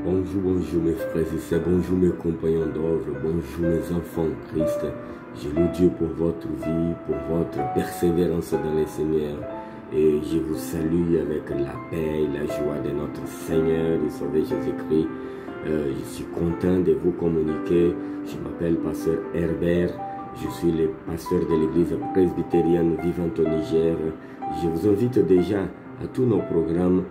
Bonjour, bonjour mes frères et sœurs, bonjour mes compagnons d'œuvre, bonjour mes enfants en Christ. Je loue Dieu pour votre vie, pour votre persévérance dans les Seigneurs. Et je vous salue avec la paix et la joie de notre Seigneur et Sauveur Jésus-Christ. Je suis content de vous communiquer. Je m'appelle Pasteur Herbert. Je suis le pasteur de l'église presbytérienne vivante au Niger. Je vous invite déjà à tous nos programmes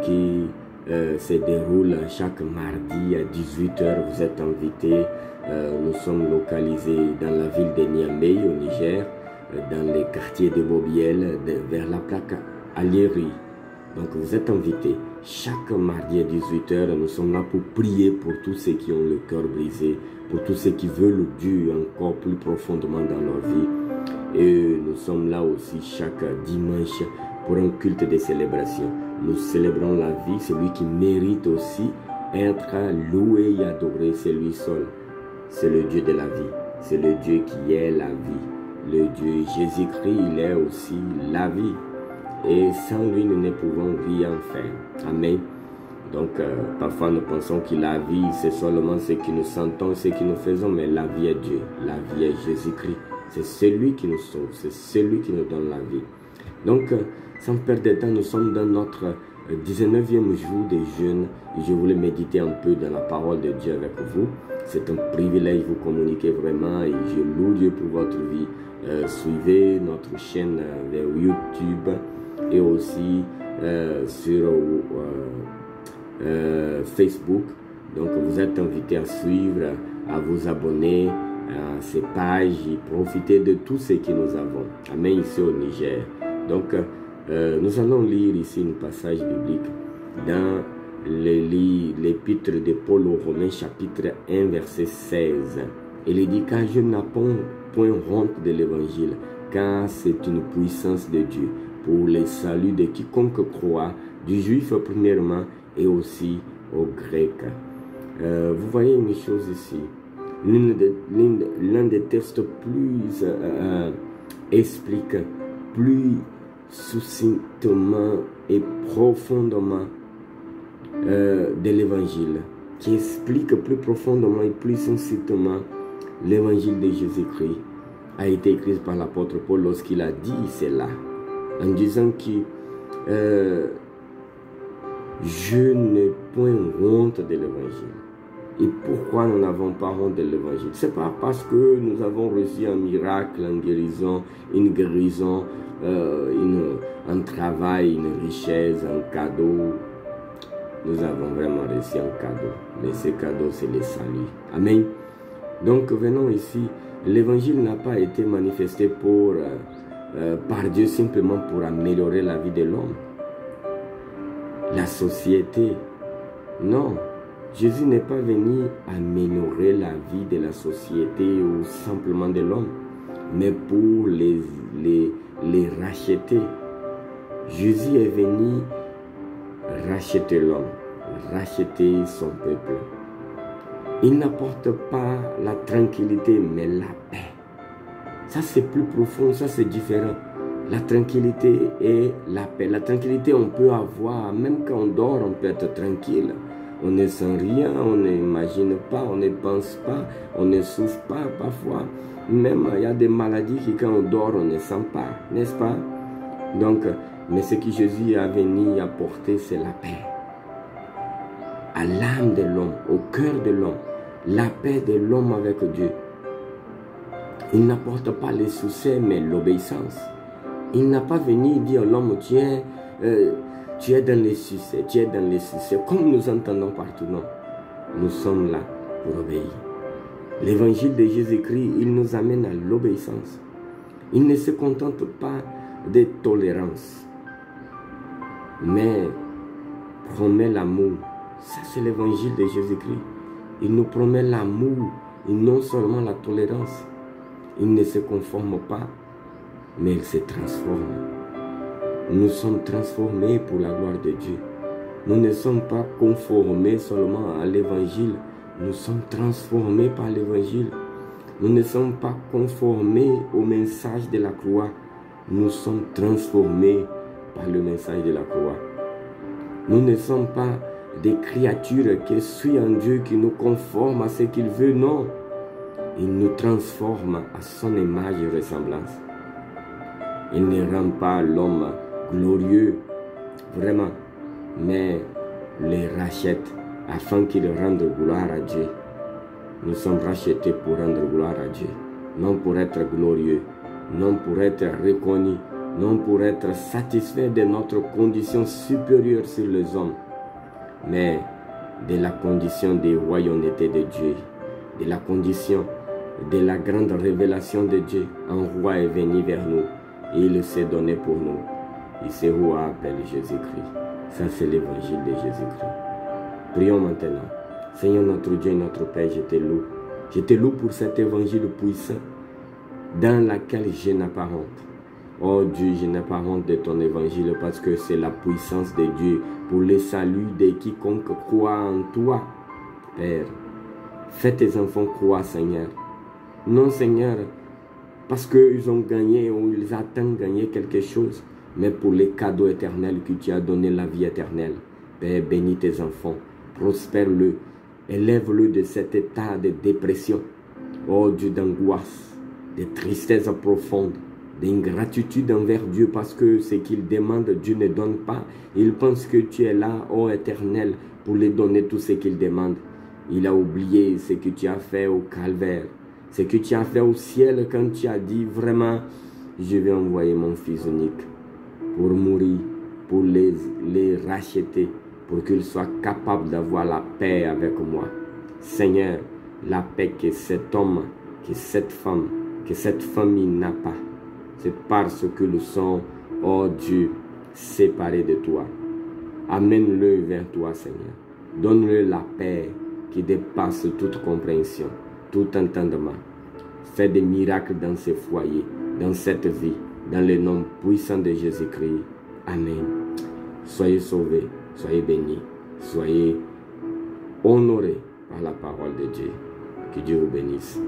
qui se déroulent chaque mardi à 18 h. Vous êtes invités. Nous sommes localisés dans la ville de Niamey au Niger, dans les quartiers de Bobiel, vers la plaque Alieri. Donc vous êtes invités. Chaque mardi à 18 h, nous sommes là pour prier pour tous ceux qui ont le cœur brisé, pour tous ceux qui veulent Dieu encore plus profondément dans leur vie. Et nous sommes là aussi chaque dimanche pour un culte de célébration. Nous célébrons la vie, celui qui mérite aussi être loué et adoré, c'est lui seul. C'est le Dieu de la vie, c'est le Dieu qui est la vie. Le Dieu Jésus-Christ, il est aussi la vie. Et sans lui, nous ne pouvons rien faire. Amen. Donc, parfois nous pensons que la vie, c'est seulement ce que nous sentons, ce que nous faisons, mais la vie est Dieu. La vie est Jésus-Christ. C'est celui qui nous sauve, c'est celui qui nous donne la vie. Donc, sans perdre de temps, nous sommes dans notre 19e jour de jeûne et je voulais méditer un peu dans la parole de Dieu avec vous. C'est un privilège de vous communiquer vraiment et je loue Dieu pour votre vie. Suivez notre chaîne vers YouTube et aussi sur Facebook. Donc, vous êtes invités à suivre, à vous abonner à ces pages et profiter de tout ce que nous avons. Amen, ici au Niger. Donc, nous allons lire ici un passage biblique dans l'épître de Paul aux Romains, chapitre 1, verset 16. Il dit, car je n'ai point honte de l'évangile, car c'est une puissance de Dieu pour le salut de quiconque croit, du juif premièrement et aussi au grec. Vous voyez une chose ici. L'un des textes plus explique plus succinctement et profondément de l'évangile, qui explique plus profondément et plus succinctement l'évangile de Jésus-Christ, a été écrit par l'apôtre Paul lorsqu'il a dit cela, en disant que je n'ai point honte de l'évangile. Et pourquoi nous n'avons pas honte de l'évangile? Ce n'est pas parce que nous avons reçu un miracle, une guérison, un travail, une richesse, un cadeau. Nous avons vraiment reçu un cadeau. Mais ce cadeau, c'est le salut. Amen. Donc, venons ici. L'évangile n'a pas été manifesté par Dieu simplement pour améliorer la vie de l'homme, la société. Non. Jésus n'est pas venu améliorer la vie de la société ou simplement de l'homme, mais pour les racheter. Jésus est venu racheter l'homme, racheter son peuple. Il n'apporte pas la tranquillité, mais la paix. Ça, c'est plus profond, ça, c'est différent. La tranquillité et la paix. La tranquillité, on peut avoir, même quand on dort, on peut être tranquille. On ne sent rien, on n'imagine pas, on ne pense pas, on ne souffre pas parfois. Même il y a des maladies qui quand on dort, on ne sent pas, n'est-ce pas? Donc, mais ce que Jésus a venu apporter, c'est la paix. À l'âme de l'homme, au cœur de l'homme, la paix de l'homme avec Dieu. Il n'apporte pas les succès, mais l'obéissance. Il n'a pas venu dire à l'homme, tiens, tu es dans les succès, tu es dans les succès, comme nous entendons partout. Non, nous sommes là pour obéir. L'évangile de Jésus-Christ, il nous amène à l'obéissance. Il ne se contente pas de tolérance, mais promet l'amour. Ça, c'est l'évangile de Jésus-Christ. Il nous promet l'amour et non seulement la tolérance. Il ne se conforme pas, mais il se transforme. Nous sommes transformés pour la gloire de Dieu. Nous ne sommes pas conformés seulement à l'évangile. Nous sommes transformés par l'évangile. Nous ne sommes pas conformés au message de la croix. Nous sommes transformés par le message de la croix. Nous ne sommes pas des créatures qui suivent un Dieu qui nous conforme à ce qu'il veut, non. Il nous transforme à son image et ressemblance. Il ne rend pas l'homme glorieux, vraiment, mais les rachète afin qu'il rende gloire à Dieu. Nous sommes rachetés pour rendre gloire à Dieu, non pour être glorieux, non pour être reconnus, non pour être satisfaits de notre condition supérieure sur les hommes, mais de la condition de royauté de Dieu, de la condition de la grande révélation de Dieu. Un roi est venu vers nous et il s'est donné pour nous. Et ce roi appelle Jésus-Christ. Ça, c'est l'évangile de Jésus-Christ. Prions maintenant. Seigneur notre Dieu et notre Père, je te loue. Je te loue pour cet évangile puissant dans lequel je n'ai pas honte. Oh Dieu, je n'ai pas honte de ton évangile parce que c'est la puissance de Dieu pour le salut de quiconque croit en toi. Père, fais tes enfants croire, Seigneur. Non, Seigneur, parce qu'ils ont gagné ou ils attendent gagner quelque chose, mais pour les cadeaux éternels que tu as donné, la vie éternelle. Père, bénis tes enfants, prospère-le, élève-le de cet état de dépression, oh Dieu, d'angoisse, de tristesse profonde, d'ingratitude envers Dieu parce que ce qu'il demande, Dieu ne donne pas. Il pense que tu es là, oh éternel, pour lui donner tout ce qu'il demande. Il a oublié ce que tu as fait au calvaire, ce que tu as fait au ciel quand tu as dit vraiment, je vais envoyer mon fils unique pour mourir, pour les racheter, pour qu'ils soient capables d'avoir la paix avec moi. Seigneur, la paix que cet homme, que cette femme, que cette famille n'a pas, c'est parce que nous sommes, oh Dieu, séparés de toi. Amène-le vers toi, Seigneur. Donne-le la paix qui dépasse toute compréhension, tout entendement. Fais des miracles dans ces foyers, dans cette vie, dans le nom puissant de Jésus-Christ. Amen. Soyez sauvés, soyez bénis, soyez honorés par la parole de Dieu. Que Dieu vous bénisse.